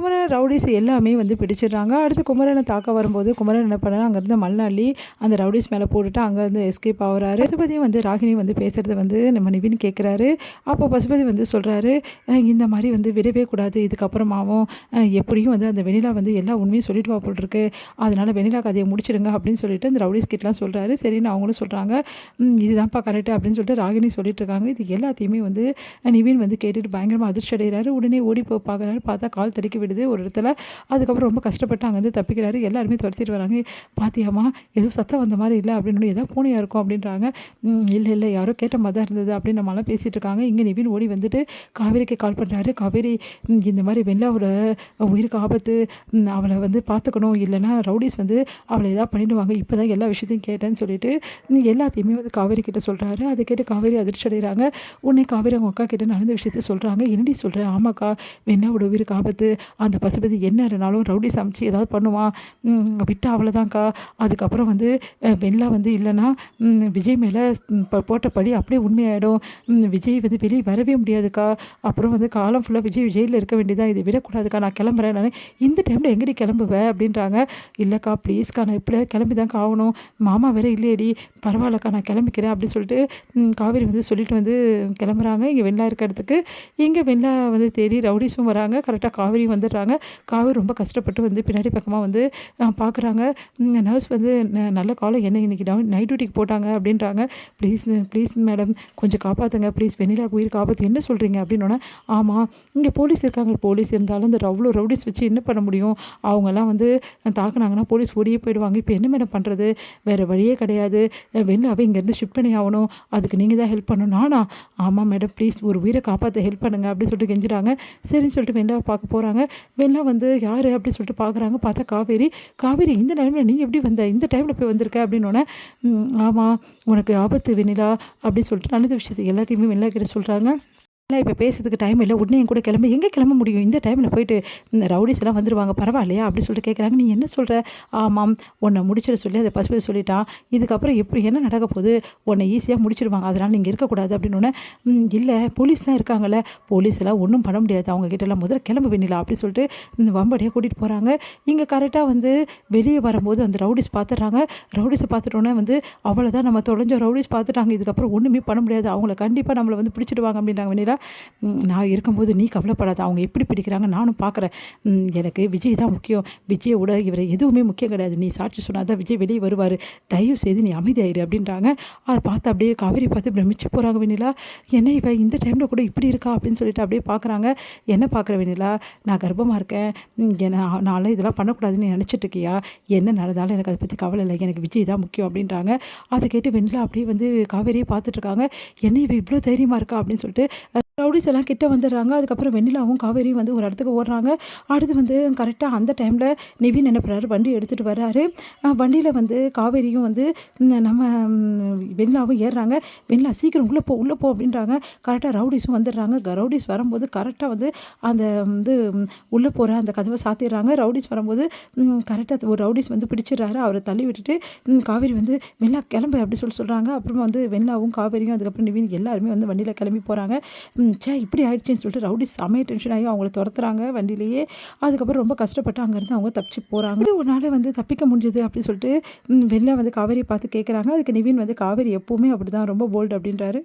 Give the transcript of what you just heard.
Kumaran rowdies எல்லாமே வந்து பிடிச்சிடுறாங்க. அடுத்து குமரனை தாக்க வரும்போது குமரன் என்ன பண்ணாரு, அங்கேருந்து மண்ணள்ளி அந்த ரவுடிஸ் மேலே போட்டுட்டு அங்கேருந்து எஸ்கேப் ஆகுறாரு. பசுபதியும் வந்து ராகினி வந்து பேசுகிறத வந்து நம்ம நிவின் கேட்குறாரு. அப்போ பசுபதி வந்து சொல்கிறாரு, இந்த மாதிரி வந்து விடவே கூடாது, இதுக்கப்புறமாவும் எப்படியும் வந்து அந்த வெண்ணிலா வந்து எல்லா உண்மையும் சொல்லிட்டு வா போல் இருக்கு, அதனால் வெண்ணிலா கதையை முடிச்சிடுங்க அப்படின்னு சொல்லிட்டு அந்த ரவுடிஸ் கிட்டலாம் சொல்கிறாரு. சரின்னு அவங்களும் சொல்கிறாங்க, இதுதான்ப்பா கரெக்டு அப்படின்னு சொல்லிட்டு ராகினி சொல்லிட்டு இருக்காங்க. இது எல்லாத்தையுமே வந்து நிவின் வந்து கேட்டுட்டு பயங்கரமாக அதிர்ச்சி அடைகிறாரு. உடனே ஓடி போய் பார்க்குறாரு. பார்த்தா கால் தடுக்கி விடுது ஒரு இடத்துல. அதுக்கப்புறம் ரொம்ப கஷ்டப்பட்டு அங்கேருந்து தப்பிக்கிறாரு. எல்லாருமே துரத்திட்டு வராங்க. பாத்தியாமா ஏதோ சத்தம் வந்த மாதிரி இல்லை அப்படின்னு, ஏதோ பூனையாக இருக்கும் அப்படின்றாங்க. இல்லை இல்லை யாரோ கேட்ட மாதிரி தான் இருந்தது அப்படின்னு நம்மளாம் பேசிகிட்டு இருக்காங்க. இங்கே நிவின் ஓடி வந்துட்டு காவேரிக்கு கால் பண்ணுறாரு. காவேரி, இந்த மாதிரி வெள்ளாவோட உயிருக்கு ஆபத்து, அவளை வந்து பார்த்துக்கணும், இல்லைன்னா ரவுடிஸ் வந்து அவளை ஏதாவது பண்ணிடுவாங்க, இப்போ தான் எல்லா விஷயத்தையும் கேட்டேன்னு சொல்லிட்டு எல்லாத்தையுமே வந்து காவேரி கிட்ட சொல்கிறாரு. அதை கேட்டு காவேரி அதிர்ச்சி அடைகிறாங்க. உடனே காவேரி அவங்க அக்கா கிட்ட நடந்த விஷயத்த சொல்கிறாங்க. என்னடி சொல்கிறேன், ஆமாக்கா வெள்ளாவோட உயிருக்கு ஆபத்து, அந்த பசுபதி என்ன இருந்தாலும் ரவுடிஸ் அமைச்சு ஏதாவது பண்ணுவான், விட்டா அவ்வளோதான்க்கா. அதுக்கப்புறம் வந்து வெண்ணிலா வந்து இல்லைன்னா விஜய் மேலே போட்டபடி அப்படியே உண்மையாயிடும், விஜய் வந்து வெளியே வரவே முடியாதுக்கா. அப்புறம் வந்து காலம் ஃபுல்லாக விஜய் விஜயில் இருக்க வேண்டியதான், இதை விடக்கூடாதுக்கா, நான் கிளம்புறேன், நான் இந்த டைமில் எங்கடி கிளம்புவேன் அப்படின்றாங்க. இல்லைக்கா ப்ளீஸ்க்கா, நான் இப்படியே கிளம்பி தான்க்கா ஆகணும், மாமா வேற இல்லையடி, பரவாயில்லக்கா நான் கிளம்பிக்கிறேன் அப்படின்னு சொல்லிட்டு காவேரி வந்து சொல்லிட்டு வந்து கிளம்புறாங்க. இங்கே வெண்ணிலா இருக்க இடத்துக்கு. இங்கே வெண்ணிலா வந்து தேடி ரவுடிஸும் வராங்க. கரெக்டாக காவேரியும் வந்துடுறாங்க. காவேரி ரொம்ப கஷ்டப்பட்டு வந்து பின்னாடி பக்கமாக வந்து பார்க்குறாங்க. நர்ஸ் வந்து நல்ல காலம் என்ன இன்றைக்கி நைட் டியூட்டிக்கு போட்டாங்க அப்படின்றாங்க. ப்ளீஸ் ப்ளீஸ் மேடம் கொஞ்சம் காப்பாற்றுங்க ப்ளீஸ், வெண்ணிலாவுக்கு உயிர் காப்பாற்று, என்ன சொல்கிறீங்க அப்படின்னோடனே, ஆமாம் இங்கே போலீஸ் இருக்காங்க, போலீஸ் இருந்தாலும் இந்த அவ்வளோ ரவுடிஸ் வச்சு என்ன பண்ண முடியும், அவங்கெல்லாம் வந்து தாக்குனாங்கன்னா போலீஸ் ஓடியே போயிடுவாங்க, இப்போ என்ன மேடம் பண்ணுறது, வேறு வழியே கிடையாது, வெண்ணிலாவை இங்கேருந்து ஷிஃப்ட் பண்ணி ஆகணும், அதுக்கு நீங்கள் தான் ஹெல்ப் பண்ணணும். நானா, ஆமாம் மேடம் ப்ளீஸ் ஒரு உயிரை காப்பாற்ற ஹெல்ப் பண்ணுங்க அப்படின்னு சொல்லிட்டு கெஞ்சுறாங்க. சரின்னு சொல்லிட்டு வெண்ணிலாவை பார்க்க போகிறாங்க. வெண்ணிலா வந்து யார் அப்படின்னு சொல்லிட்டு பார்க்குறாங்க. பார்த்தா காவேரி. காவேரி இந்த டைமில் நீ எப்படி வந்த, இந்த டைமில் போய் வந்திருக்க அப்படின்னோடனே, ஆமாம் உனக்கு ஆபத்து வெண்ணிலா அப்படின்னு சொல்லிட்டு நல்ல விஷயத்தை எல்லாத்தையுமே வெண்ணிலா கிட்ட சொல்கிறாங்க. இப்போ பேசுறதுக்கு டைம் இல்லை, உடனே என் கூட கிளம்பி, எங்கே கிளம்ப முடியும் இந்த டைமில் போயிட்டு, இந்த ரவுடிஸ் எல்லாம் வந்துடுவாங்க பரவாயில்லையா அப்படின்னு சொல்லிட்டு கேட்குறாங்க. நீ என்ன சொல்கிற, ஆமாம் உன்னை முடிச்சிட சொல்லி அந்த பசுபதி சொல்லிட்டான், இதுக்கப்புறம் எப்படி என்ன நடக்க போகுது, உன்னை ஈஸியாக முடிச்சிடுவாங்க, அதனால் நீங்கள் இருக்கக்கூடாது அப்படின்னோடனே, இல்லை போலீஸ் தான் இருக்காங்கல்ல, போலீஸ் எல்லாம் ஒன்றும் பண்ண முடியாது, அவங்க கிட்டலாம் முதல்ல கிளம்ப வேண்டியல அப்படின்னு சொல்லிட்டு இந்த வம்படியாக கூட்டிகிட்டு போகிறாங்க. இங்கே கரெக்டாக வந்து வெளியே வரும்போது அந்த ரவுடிஸ் பார்த்துட்றாங்க. ரவுடிஸை பார்த்துட்டோன்னே வந்து அவ்வளோதான், நம்ம தொலைஞ்ச ரவுடிஸ் பார்த்துட்டாங்க, இதுக்கப்புறம் ஒன்றுமே பண்ண முடியாது, அவங்கள கண்டிப்பாக நம்மளை வந்து பிடிச்சிடுவாங்க அப்படின்றாங்க. வெண்ணிலா, நான் இருக்கும்போது நீ கவலைப்படாத, அவங்க எப்படி பிடிக்கிறாங்க நானும் பார்க்குறேன், எனக்கு விஜய் தான் முக்கியம், விஜயோட இவரை எதுவுமே முக்கியம் கிடையாது, நீ சாட்சி சொன்னால் தான் விஜய் வெளியே வருவார், தயவு செய்து நீ அமைதியாயிரு அப்படின்றாங்க. அதை பார்த்து அப்படியே காவேரி பார்த்து பிரமிச்சு போகிறாங்க. வெண்ணிலா, என்ன இவ இந்த டைமில் கூட இப்படி இருக்கா அப்படின்னு சொல்லிட்டு அப்படியே பார்க்குறாங்க. என்ன பார்க்குற வெண்ணிலா, நான் கர்ப்பமாக இருக்கேன், நானும் இதெல்லாம் பண்ணக்கூடாதுன்னு நினச்சிட்டு இருக்கியா, என்ன நடந்தாலும் எனக்கு அதை பற்றி கவலை இல்லை, எனக்கு விஜய் தான் முக்கியம் அப்படின்றாங்க. அதை கேட்டு வெண்ணிலா அப்படியே வந்து காவேரியை பார்த்துட்ருக்காங்க. என்ன இவ இவ்வளோ தைரியமாக இருக்கா அப்படின்னு சொல்லிட்டு ரவுடிஸ் எல்லாம் கிட்ட வந்துடுறாங்க. அதுக்கப்புறம் வெண்ணிலாவும் காவேரியும் வந்து ஒரு இடத்துக்கு ஓடுறாங்க. அடுத்து வந்து கரெக்டாக அந்த டைமில் நிவின் என்ன பண்ணுறாரு, வண்டி எடுத்துகிட்டு வர்றாரு. வண்டியில் வந்து காவேரியும் வந்து நம்ம வெண்ணிலாவும் ஏறுறாங்க. வெண்ணிலா சீக்கிரம் உள்ளே போ அப்படின்றாங்க. கரெக்டாக ரவுடிஸும் வந்துடுறாங்க. ரவுடிஸ் வரும்போது கரெக்டாக வந்து அந்த வந்து உள்ளே போகிற அந்த கதவை சாத்திடுறாங்க. ரவுடிஸ் வரும்போது கரெக்டாக ஒரு ரவுடிஸ் வந்து பிடிச்சிடுறாரு. அவரை தள்ளி விட்டுட்டு காவேரி வந்து வெண்ணிலா கிளம்பு அப்படி சொல்கிறாங்க. அப்புறமா வந்து வெண்ணிலாவும் காவேரியும் அதுக்கப்புறம் நிவின் எல்லாருமே வந்து வண்டியில் கிளம்பி போகிறாங்க. இப்படி ஆயிடுச்சுன்னு சொல்லிட்டு ரவுடிஸ் செமையாக டென்ஷன் ஆகி அவங்கள துரத்துறாங்க வண்டியிலேயே. அதுக்கப்புறம் ரொம்ப கஷ்டப்பட்டு அங்கேருந்து அவங்க தப்பிச்சு போகிறாங்க. ஒரு நாள் வந்து தப்பிக்க முடிஞ்சது அப்படின்னு சொல்லிட்டு வெளில வந்து காவேரியை பார்த்து கேட்குறாங்க. அதுக்கு நிவின் வந்து காவேரி எப்போவுமே அப்படி தான் ரொம்ப போல்டு அப்படின்றாரு.